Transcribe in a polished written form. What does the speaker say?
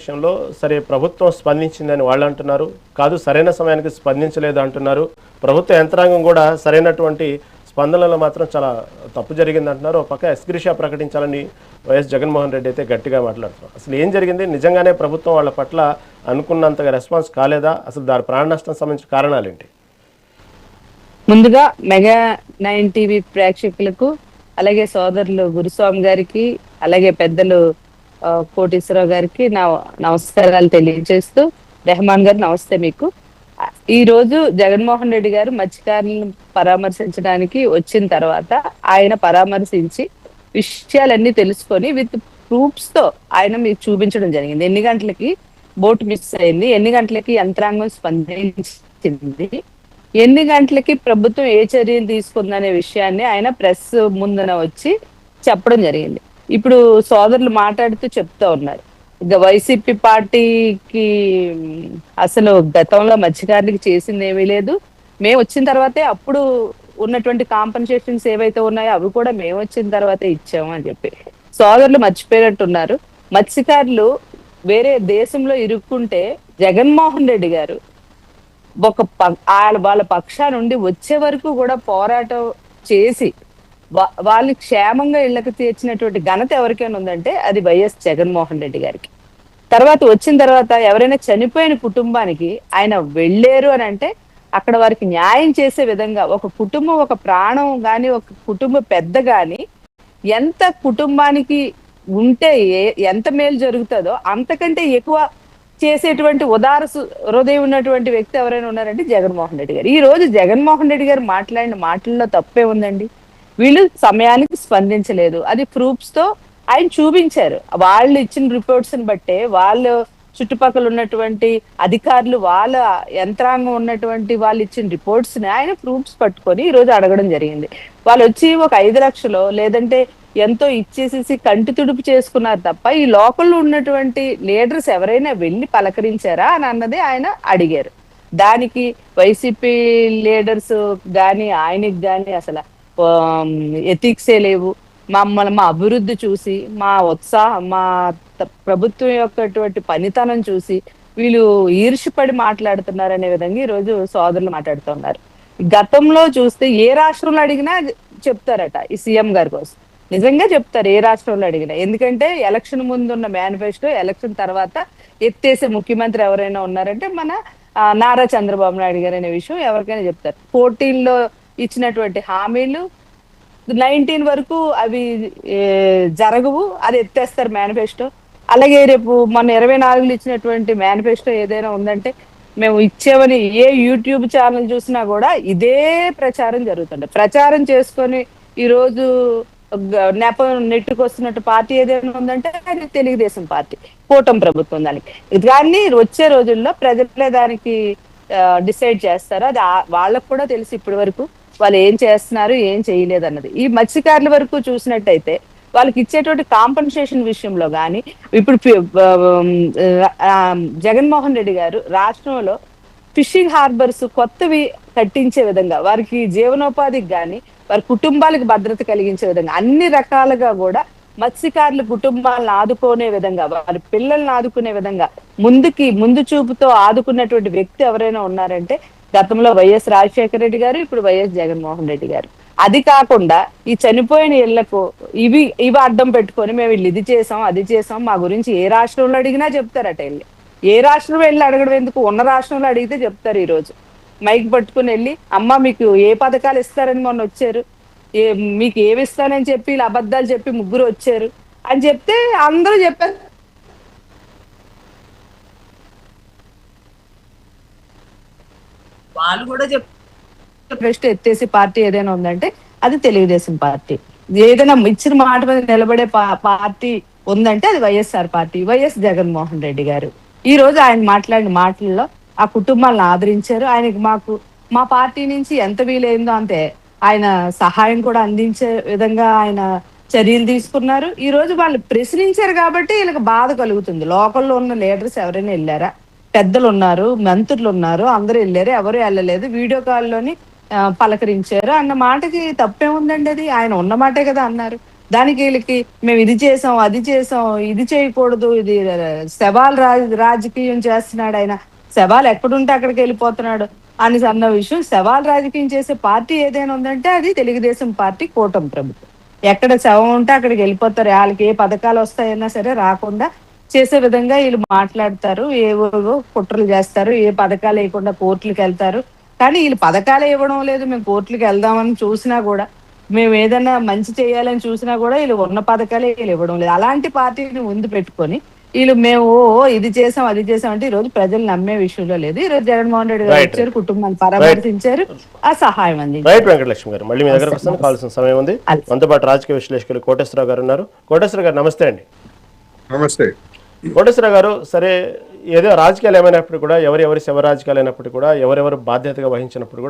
విషయంలో సరే ప్రభుత్వం స్పందించిందని వాళ్ళు అంటున్నారు. కాదు సరైన సమయానికి స్పందించలేదు అంటున్నారు. ప్రభుత్వ యంత్రాంగం కూడా సరైనటువంటి స్పందనలో మాత్రం చాలా తప్పు జరిగిందంటున్నారు. ఒక పక్క ఎస్గ్రిషా ప్రకటించాలని వైఎస్ జగన్మోహన్ రెడ్డి అయితే గట్టిగా మాట్లాడుతున్నారు. అసలు ఏం జరిగింది? నిజంగానే ప్రభుత్వం వాళ్ళ పట్ల అనుకున్నంతగా రెస్పాన్స్ కాలేదా? అసలు దాని ప్రాణ నష్టం సంబంధించిన కారణాలేంటి? ముందుగా మెగా 9 టీవీ ప్రేక్షకులకు, అలాగే సోదరులు గురుస్వామి గారికి, అలాగే పెద్దలు కోటేశ్వరరావు గారికి నా నమస్కారాలు తెలియజేస్తూ, రెహమాన్ గారు నమస్తే మీకు. ఈ రోజు జగన్మోహన్ రెడ్డి గారు మత్స్యకారులను పరామర్శించడానికి వచ్చిన తర్వాత ఆయన పరామర్శించి విషయాలన్నీ తెలుసుకొని విత్ ప్రూఫ్స్ తో ఆయన మీకు చూపించడం జరిగింది. ఎన్ని గంటలకి బోట్ మిస్ అయింది, ఎన్ని గంటలకి యంత్రాంగం స్పందించింది, ఎన్ని గంటలకి ప్రభుత్వం ఏ చర్యలు తీసుకుందనే విషయాన్ని ఆయన ప్రెస్ ముందున వచ్చి చెప్పడం జరిగింది. ఇప్పుడు సోదరులు మాట్లాడుతూ చెప్తా ఉన్నారు, ఇక వైసీపీ పార్టీకి అసలు గతంలో మత్స్యకారులకి చేసింది ఏమీ లేదు, మేము వచ్చిన తర్వాతే అప్పుడు ఉన్నటువంటి కాంపన్సేషన్స్ ఏవైతే ఉన్నాయో అవి కూడా మేము వచ్చిన తర్వాతే ఇచ్చాము అని చెప్పి సోదరులు మర్చిపోయినట్టున్నారు. మత్స్యకారులు వేరే దేశంలో ఇరుక్కుంటే జగన్మోహన్ రెడ్డి గారు ఒక వాళ్ళ పక్షా నుండి వచ్చే వరకు కూడా పోరాటం చేసి వాళ్ళు క్షేమంగా ఇళ్లకు తీర్చినటువంటి ఘనత ఎవరికైనా ఉందంటే అది వైఎస్ జగన్మోహన్ రెడ్డి గారికి. తర్వాత వచ్చిన తర్వాత ఎవరైనా చనిపోయిన కుటుంబానికి ఆయన వెళ్ళారు అని అంటే అక్కడ వారికి న్యాయం చేసే విధంగా ఒక కుటుంబం, ఒక ప్రాణం గాని, ఒక కుటుంబ పెద్ద గాని ఎంత కుటుంబానికి ఉంటే ఎంత మేలు జరుగుతుందో అంతకంటే ఎక్కువ చేసేటువంటి ఉదార హృదయం ఉన్నటువంటి వ్యక్తి ఎవరైనా ఉన్నారంటే జగన్మోహన్ రెడ్డి గారు. ఈ రోజు జగన్మోహన్ రెడ్డి గారు మాట్లాడిన మాటల్లో తప్పే ఉందండి. వీళ్ళు సమయానికి స్పందించలేదు, అది ప్రూఫ్స్ తో ఆయన చూపించారు. వాళ్ళు ఇచ్చిన రిపోర్ట్స్ ని బట్టే వాళ్ళు చుట్టుపక్కల ఉన్నటువంటి అధికారులు, వాళ్ళ యంత్రాంగం ఉన్నటువంటి వాళ్ళు ఇచ్చిన రిపోర్ట్స్ ని ఆయన ప్రూఫ్స్ పట్టుకొని ఈ రోజు అడగడం జరిగింది. వాళ్ళు వచ్చి ఒక 5 లక్షలు లేదంటే ఎంతో ఇచ్చేసేసి కంటి తుడుపు చేసుకున్నారు తప్ప ఈ లోకల్లో ఉన్నటువంటి లీడర్స్ ఎవరైనా వెళ్ళి పలకరించారా అని అన్నది ఆయన అడిగారు. దానికి వైసీపీ లీడర్స్ గాని ఆయనకి గాని అసలు ఎథిక్సే లేవు. మమ్మల్ని మా అభివృద్ధి చూసి, మా ఉత్సాహం, మా ప్రభుత్వం యొక్క పనితనం చూసి వీళ్ళు ఈర్ష్యపడి మాట్లాడుతున్నారు అనే విధంగా ఈ రోజు సోదరులు మాట్లాడుతున్నారు. గతంలో చూస్తే ఏ రాష్ట్రంలో అడిగినా చెప్తారట ఈ సీఎం గారి కోసం, నిజంగా చెప్తారు ఏ రాష్ట్రంలో అడిగినా. ఎందుకంటే ఎలక్షన్ ముందు ఉన్న మేనిఫెస్టో, ఎలక్షన్ తర్వాత ఎత్తేసే ముఖ్యమంత్రి ఎవరైనా ఉన్నారంటే మన నారా చంద్రబాబు నాయుడు గారు అనే విషయం ఎవరికైనా చెప్తారు. 14లో ఇచ్చినటువంటి హామీలు 19 వరకు అవి జరగవు, అది ఎత్తేస్తారు మేనిఫెస్టో. అలాగే రేపు మన 24లో ఇచ్చినటువంటి మేనిఫెస్టో ఏదైనా ఉందంటే మేము ఇచ్చేవని ఏ యూట్యూబ్ ఛానల్ చూసినా కూడా ఇదే ప్రచారం జరుగుతుంది. ప్రచారం చేసుకొని ఈ రోజు నెట్టుకు వస్తున్నట్టు పార్టీ ఏదైనా ఉందంటే అది తెలుగుదేశం పార్టీ, కూటమి ప్రభుత్వం. దానికి కానీ వచ్చే రోజుల్లో ప్రజలే దానికి డిసైడ్ చేస్తారు. అది వాళ్ళకు కూడా తెలిసి ఇప్పటి వరకు వాళ్ళు ఏం చేస్తున్నారు, ఏం చేయలేదు అన్నది. ఈ మత్స్యకారుల వరకు చూసినట్టయితే వాళ్ళకి ఇచ్చేటువంటి కాంపన్సేషన్ విషయంలో కానీ ఇప్పుడు జగన్మోహన్ రెడ్డి గారు రాష్ట్రంలో ఫిషింగ్ హార్బర్స్ కొత్తవి కట్టించే విధంగా, వారికి జీవనోపాధికి కానీ వారి కుటుంబాలకు భద్రత కలిగించే విధంగా అన్ని రకాలుగా కూడా మత్స్యకారుల కుటుంబాలను ఆదుకునే విధంగా, వారి పిల్లల్ని ఆదుకునే విధంగా ముందు చూపుతో ఆదుకున్నటువంటి వ్యక్తి ఎవరైనా ఉన్నారంటే గతంలో వైఎస్ రాజశేఖర రెడ్డి గారు, ఇప్పుడు వైఎస్ జగన్మోహన్ రెడ్డి గారు. అది కాకుండా ఈ చనిపోయిన ఇళ్లకు ఇవి అడ్డం పెట్టుకొని మేము వీళ్ళు ఇది చేసాం, అది చేసాం, మా గురించి ఏ రాష్ట్రంలో అడిగినా చెప్తారట. వెళ్ళి ఏ రాష్ట్రంలో వెళ్ళి అడగడం ఎందుకు, ఉన్న రాష్ట్రంలో అడిగితే చెప్తారు. ఈ రోజు మైక్ పట్టుకుని వెళ్ళి అమ్మ మీకు ఏ పథకాలు ఇస్తారని మొన్న వచ్చారు, మీకు ఏమి ఇస్తానని చెప్పి ఇలా అబద్ధాలు చెప్పి ముగ్గురు వచ్చారు అని చెప్తే అందరూ చెప్పారు. వాళ్ళు కూడా ఫస్ట్ ఎత్తేసి పార్టీ ఏదైనా ఉందంటే అది తెలుగుదేశం పార్టీ. ఏదైనా ఇచ్చిన మాట మీద నిలబడే పార్టీ ఉందంటే అది వైఎస్ఆర్ పార్టీ, వైఎస్ జగన్మోహన్ రెడ్డి గారు. ఈ రోజు ఆయన మాట్లాడిన మాటల్లో ఆ కుటుంబాలను ఆదరించారు. ఆయనకి మా పార్టీ నుంచి ఎంత వీలైందో అంతే ఆయన సహాయం కూడా అందించే విధంగా ఆయన చర్యలు తీసుకున్నారు. ఈ రోజు వాళ్ళు ప్రశ్నించారు కాబట్టి వీళ్ళకి బాధ కలుగుతుంది. లోకల్లో ఉన్న లీడర్స్ ఎవరైనా వెళ్ళారా? పెద్దలు ఉన్నారు, మంత్రులు ఉన్నారు, అందరూ వెళ్ళారు, ఎవరు వెళ్ళలేదు, వీడియో కాల్లోని పలకరించారు అన్న మాటకి తప్పేముందండి? అది ఆయన ఉన్న మాటే కదా అన్నారు. దానికి వీళ్ళకి మేము ఇది చేసాం అది చేసాం ఇది చేయకూడదు ఇది శవాల్ రాజకీయం చేస్తున్నాడు ఆయన, శవాలు ఎక్కడుంటే అక్కడికి వెళ్ళిపోతున్నాడు అని అన్న విషయం. శవాల్ రాజకీయం చేసే పార్టీ ఏదైనా ఉందంటే అది తెలుగుదేశం పార్టీ, కూటమి ప్రభుత్వం. ఎక్కడ శవం ఉంటే అక్కడికి వెళ్ళిపోతారు. వాళ్ళకి ఏ పథకాలు వస్తాయన్నా సరే రాకుండా చేసే విధంగా వీళ్ళు మాట్లాడతారు, ఏవో కుట్రలు చేస్తారు, ఏ పథకాలు వేయకుండా కోర్టులకు వెళ్తారు. కానీ వీళ్ళు పథకాలు ఇవ్వడం లేదు, మేము కోర్టులకు వెళ్దామని చూసినా కూడా, మేము ఏదైనా మంచి చేయాలని చూసినా కూడా వీళ్ళు ఉన్న పథకాలే వీళ్ళు ఇవ్వడం లేదు. అలాంటి పార్టీని ముందు పెట్టుకొని వీళ్ళు మేము ఇది చేసాం అది చేసాం అంటే ఈ రోజు ప్రజలు నమ్మే విషయంలో లేదు. ఈ రోజు జగన్మోహన్ రెడ్డి గారు వచ్చారు, కుటుంబాన్ని పరామర్శించారు, ఆ సహాయం అందించారు. రైట్ వెంకటలక్ష్మి గారు, మళ్ళీ మీ దగ్గరకు వస్తాను, కావాల్సిన సమయం ఉంది. మనతో పాటు రాజకీయ విశ్లేషకులు కోటేశ్వరరావు గారు ఉన్నారు. కోటేశ్వర గారు నమస్తే అండి. నమస్తే కోటేశ్వరరావు గారు, సరే ఏదో రాజకీయాలు ఏమైనప్పుడు కూడా, ఎవరెవరి శవ రాజకీయాలు అయినప్పుడు కూడా, ఎవరెవరు బాధ్యతగా వహించినప్పుడు కూడా